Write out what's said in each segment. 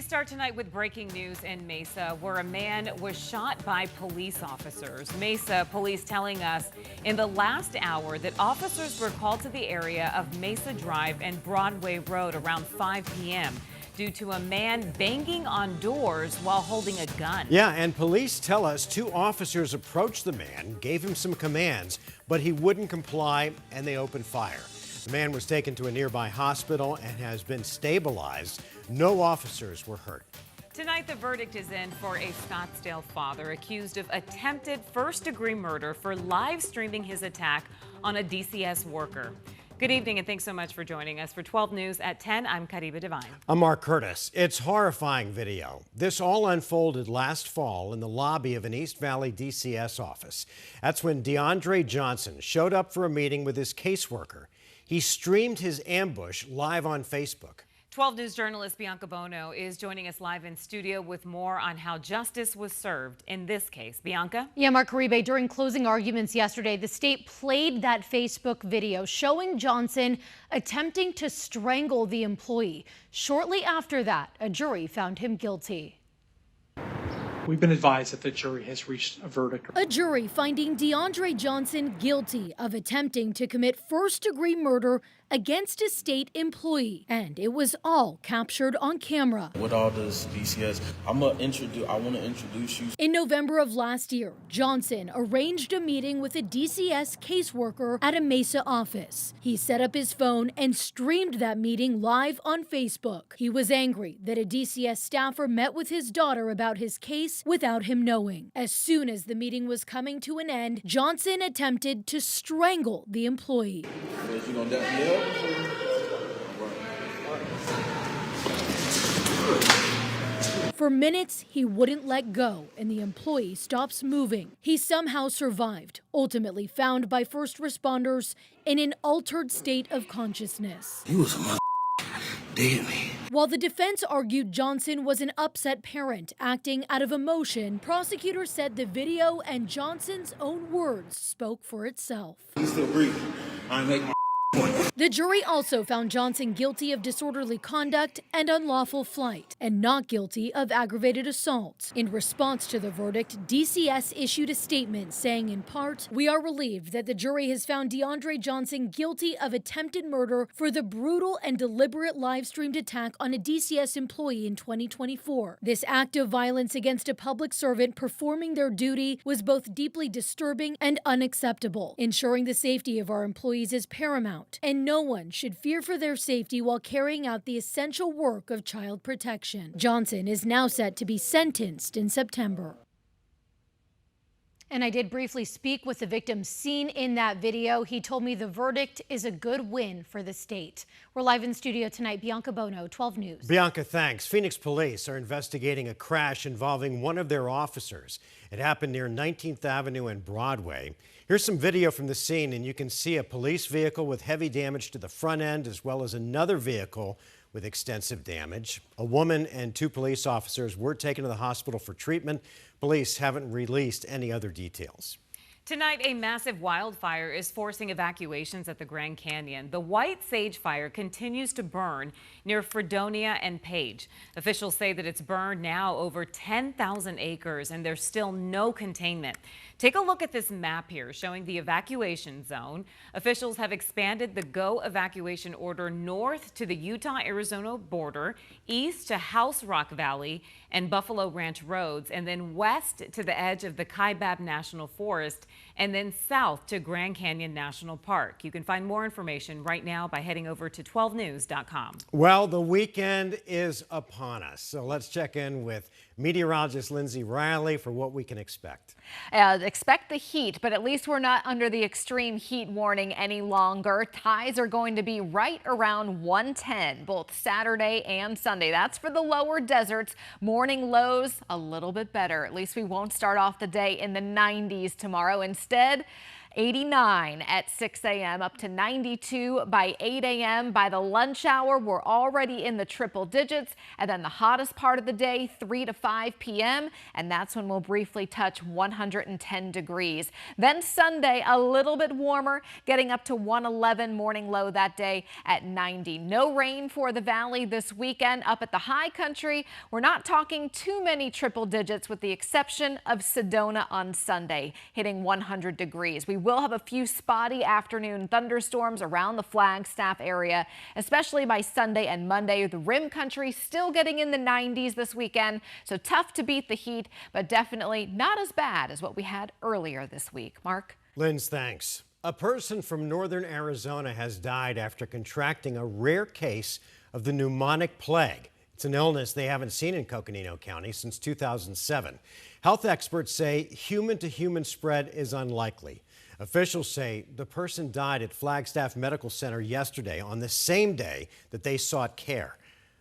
start tonight with breaking news in Mesa, where a man was shot by police officers. Mesa police telling us in the last hour that officers were called to the area of Mesa Drive and Broadway Road around 5 p.m. due to a man banging on doors while holding a gun. Yeah, and police tell us 2 officers approached the man, gave him some commands, but he wouldn't comply and they opened fire. The man was taken to a nearby hospital and has been stabilized. No officers were hurt. Tonight, the verdict is in for a Scottsdale father accused of attempted first-degree murder for live streaming his attack on a DCS worker. Good evening, and thanks so much for joining us. For 12 News at 10, I'm Kariba Devine. I'm Mark Curtis. It's horrifying video. This all unfolded last fall in the lobby of an East Valley DCS office. That's when DeAndre Johnson showed up for a meeting with his caseworker. He streamed his ambush live on Facebook. 12 News journalist Bianca Bono is joining us live in studio with more on how justice was served in this case. Bianca? Yeah, Mark Caribe, during closing arguments yesterday, the state played that Facebook video showing Johnson attempting to strangle the employee. Shortly after that, a jury found him guilty. We've been advised that the jury has reached a verdict. A jury finding DeAndre Johnson guilty of attempting to commit first-degree murder against a state employee, and it was all captured on camera. With all this DCS, I want to introduce you. In November of last year, Johnson arranged a meeting with a DCS caseworker at a Mesa office. He set up his phone and streamed that meeting live on Facebook. He was angry that a DCS staffer met with his daughter about his case without him knowing. As soon as the meeting was coming to an end, Johnson attempted to strangle the employee. You gonna dap me up? For minutes, he wouldn't let go, and the employee stops moving. He somehow survived, ultimately found by first responders in an altered state of consciousness. He was a dead man. While the defense argued Johnson was an upset parent acting out of emotion, prosecutors said the video and Johnson's own words spoke for itself. He's still breathing. I ain't making my point. The jury also found Johnson guilty of disorderly conduct and unlawful flight, and not guilty of aggravated assault. In response to the verdict, DCS issued a statement saying, in part, "We are relieved that the jury has found DeAndre Johnson guilty of attempted murder for the brutal and deliberate live-streamed attack on a DCS employee in 2024. This act of violence against a public servant performing their duty was both deeply disturbing and unacceptable. Ensuring the safety of our employees is paramount, and no one should fear for their safety while carrying out the essential work of child protection." Johnson is now set to be sentenced in September. And I did briefly speak with the victim seen in that video. He told me the verdict is a good win for the state. We're live in studio tonight. Bianca Bono, 12 News. Bianca, thanks. Phoenix police are investigating a crash involving one of their officers. It happened near 19th Avenue and Broadway. Here's some video from the scene, and you can see a police vehicle with heavy damage to the front end, as well as another vehicle with extensive damage. A woman and 2 police officers were taken to the hospital for treatment. Police haven't released any other details. Tonight, a massive wildfire is forcing evacuations at the Grand Canyon. The white sage fire continues to burn near Fredonia and Page. Officials say that it's burned now over 10,000 acres and there's still no containment. Take a look at this map here showing the evacuation zone. Officials have expanded the GO evacuation order north to the Utah-Arizona border, east to House Rock Valley and Buffalo Ranch roads, and then west to the edge of the Kaibab National Forest, and then south to Grand Canyon National Park. You can find more information right now by heading over to 12news.com. Well, the weekend is upon us, so let's check in with meteorologist Lindsay Riley for what we can expect. Expect the heat, but at least we're not under the extreme heat warning any longer. Highs are going to be right around 110 both Saturday and Sunday. That's for the lower deserts. Morning lows a little bit better. At least we won't start off the day in the 90s tomorrow. Instead, 89 at 6 a.m. up to 92 by 8 a.m. By the lunch hour, we're already in the triple digits. And then the hottest part of the day, 3 to 5 p.m. And that's when we'll briefly touch 110 degrees. Then Sunday, a little bit warmer, getting up to 111, morning low that day at 90. No rain for the valley this weekend. Up at the high country, we're not talking too many triple digits with the exception of Sedona on Sunday, hitting 100 degrees. We will have a few spotty afternoon thunderstorms around the Flagstaff area, especially by Sunday and Monday. The Rim Country still getting in the 90s this weekend, so tough to beat the heat, but definitely not as bad as what we had earlier this week. Mark? Linz, thanks. A person from northern Arizona has died after contracting a rare case of the pneumonic plague. It's an illness they haven't seen in Coconino County since 2007. Health experts say human-to-human spread is unlikely. Officials say the person died at Flagstaff Medical Center yesterday on the same day that they sought care.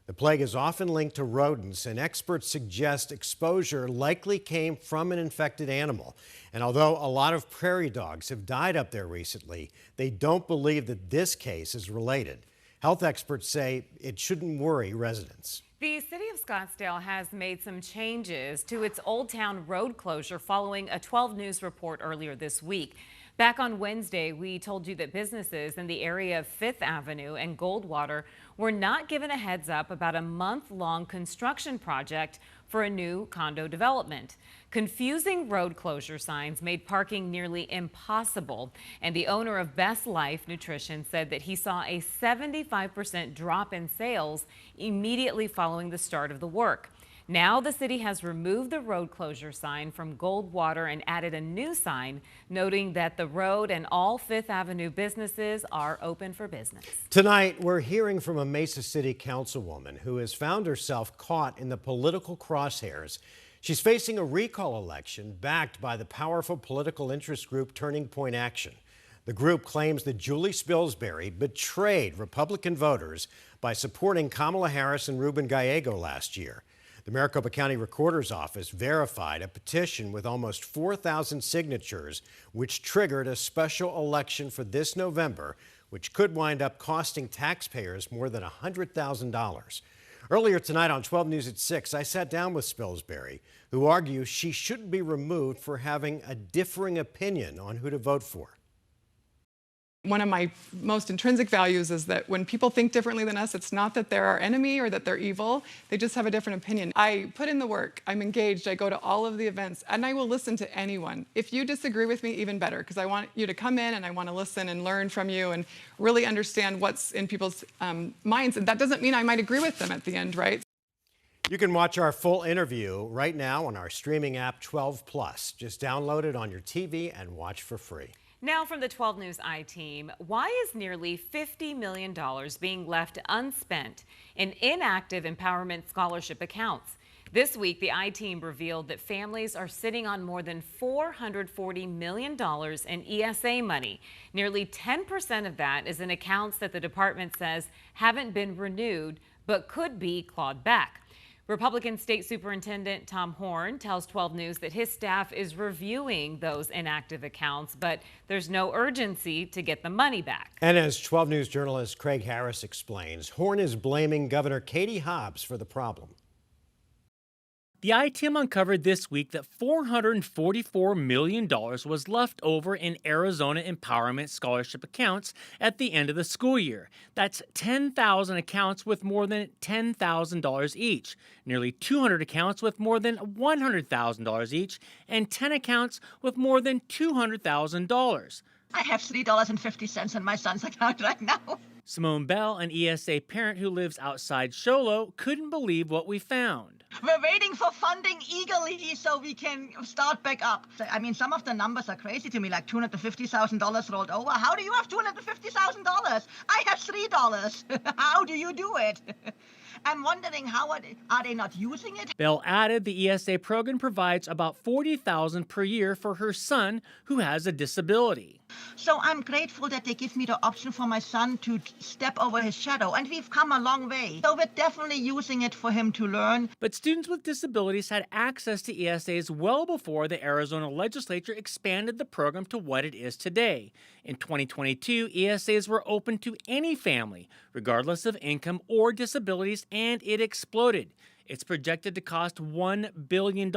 The plague is often linked to rodents, and experts suggest exposure likely came from an infected animal. And although a lot of prairie dogs have died up there recently, they don't believe that this case is related. Health experts say it shouldn't worry residents. The city of Scottsdale has made some changes to its Old Town road closure following a 12 News report earlier this week. Back on Wednesday, we told you that businesses in the area of 5th Avenue and Goldwater were not given a heads up about a month-long construction project for a new condo development. Confusing road closure signs made parking nearly impossible, and the owner of Best Life Nutrition said that he saw a 75% drop in sales immediately following the start of the work. Now the city has removed the road closure sign from Goldwater and added a new sign noting that the road and all 5th Avenue businesses are open for business. Tonight, we're hearing from a Mesa City councilwoman who has found herself caught in the political crosshairs. She's facing a recall election backed by the powerful political interest group Turning Point Action. The group claims that Julie Spilsbury betrayed Republican voters by supporting Kamala Harris and Ruben Gallego last year. The Maricopa County Recorder's Office verified a petition with almost 4,000 signatures, which triggered a special election for this November, which could wind up costing taxpayers more than $100,000. Earlier tonight on 12 News at 6, I sat down with Spilsbury, who argues she shouldn't be removed for having a differing opinion on who to vote for. One of my most intrinsic values is that when people think differently than us, it's not that they're our enemy or that they're evil. They just have a different opinion. I put in the work. I'm engaged. I go to all of the events, and I will listen to anyone. If you disagree with me, even better, because I want you to come in and I want to listen and learn from you and really understand what's in people's minds. And that doesn't mean I might agree with them at the end, right? You can watch our full interview right now on our streaming app 12 Plus. Just download it on your TV and watch for free. Now from the 12 News I-Team, why is nearly $50 million being left unspent in inactive empowerment scholarship accounts? This week, the I-Team revealed that families are sitting on more than $440 million in ESA money. Nearly 10% of that is in accounts that the department says haven't been renewed but could be clawed back. Republican State Superintendent Tom Horn tells 12 News that his staff is reviewing those inactive accounts, but there's no urgency to get the money back. And as 12 News journalist Craig Harris explains, Horn is blaming Governor Katie Hobbs for the problem. The I-Team uncovered this week that $444 million was left over in Arizona Empowerment Scholarship accounts at the end of the school year. That's 10,000 accounts with more than $10,000 each, nearly 200 accounts with more than $100,000 each, and 10 accounts with more than $200,000. I have $3.50 in my son's account right now. Simone Bell, an ESA parent who lives outside Show Low, couldn't believe what we found. We're waiting for funding eagerly so we can start back up. I mean, some of the numbers are crazy to me, like $250,000 rolled over. How do you have $250,000? I have $3. How do you do it? I'm wondering, how are they not using it? Bell added the ESA program provides about $40,000 per year for her son who has a disability. So I'm grateful that they give me the option for my son to step over his shadow, and we've come a long way. So we're definitely using it for him to learn. But students with disabilities had access to ESAs well before the Arizona legislature expanded the program to what it is today. In 2022, ESAs were open to any family, regardless of income or disabilities, and it exploded. It's projected to cost $1 billion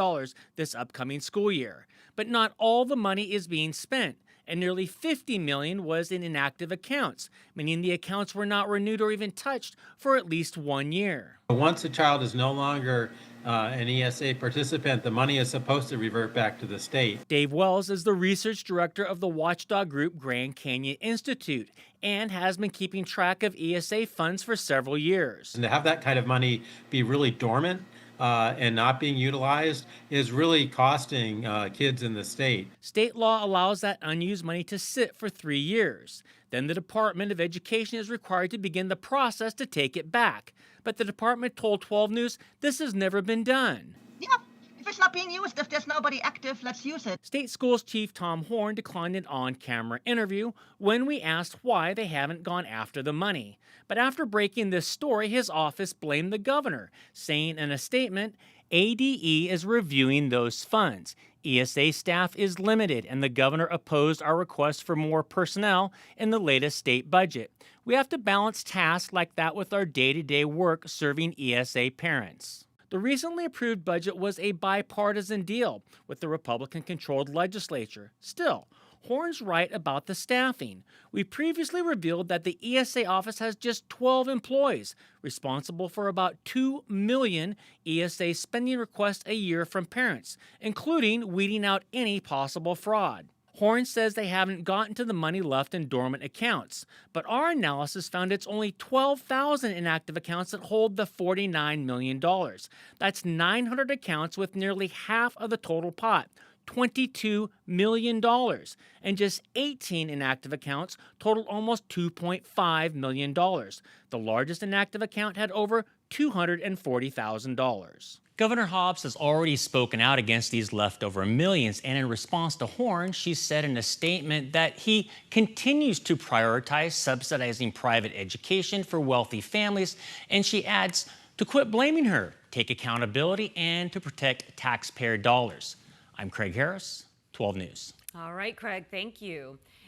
this upcoming school year. But not all the money is being spent, and nearly $50 million was in inactive accounts, meaning the accounts were not renewed or even touched for at least 1 year. Once a child is no longer an ESA participant, the money is supposed to revert back to the state. Dave Wells is the research director of the watchdog group Grand Canyon Institute and has been keeping track of ESA funds for several years. And to have that kind of money be really dormant and not being utilized is really costing kids in the state. State law allows that unused money to sit for 3 years. Then the Department of Education is required to begin the process to take it back. But the department told 12 News this has never been done. Yeah, if it's not being used, if there's nobody active, let's use it. State Schools Chief Tom Horn declined an on-camera interview when we asked why they haven't gone after the money. But after breaking this story, his office blamed the governor, saying in a statement, ADE is reviewing those funds. ESA staff is limited, and the governor opposed our request for more personnel in the latest state budget. We have to balance tasks like that with our day-to-day work serving ESA parents. The recently approved budget was a bipartisan deal with the Republican-controlled legislature. Still, Horn's right about the staffing. We previously revealed that the ESA office has just 12 employees, responsible for about 2 million ESA spending requests a year from parents, including weeding out any possible fraud. Horn says they haven't gotten to the money left in dormant accounts, but our analysis found it's only 12,000 inactive accounts that hold the $49 million. That's 900 accounts with nearly half of the total pot, $22 million, and just 18 inactive accounts totaled almost $2.5 million. The largest inactive account had over $240,000. Governor Hobbs has already spoken out against these leftover millions, and in response to Horn, she said in a statement that he continues to prioritize subsidizing private education for wealthy families, and she adds to quit blaming her, take accountability, and to protect taxpayer dollars. I'm Craig Harris, 12 News. All right, Craig, thank you.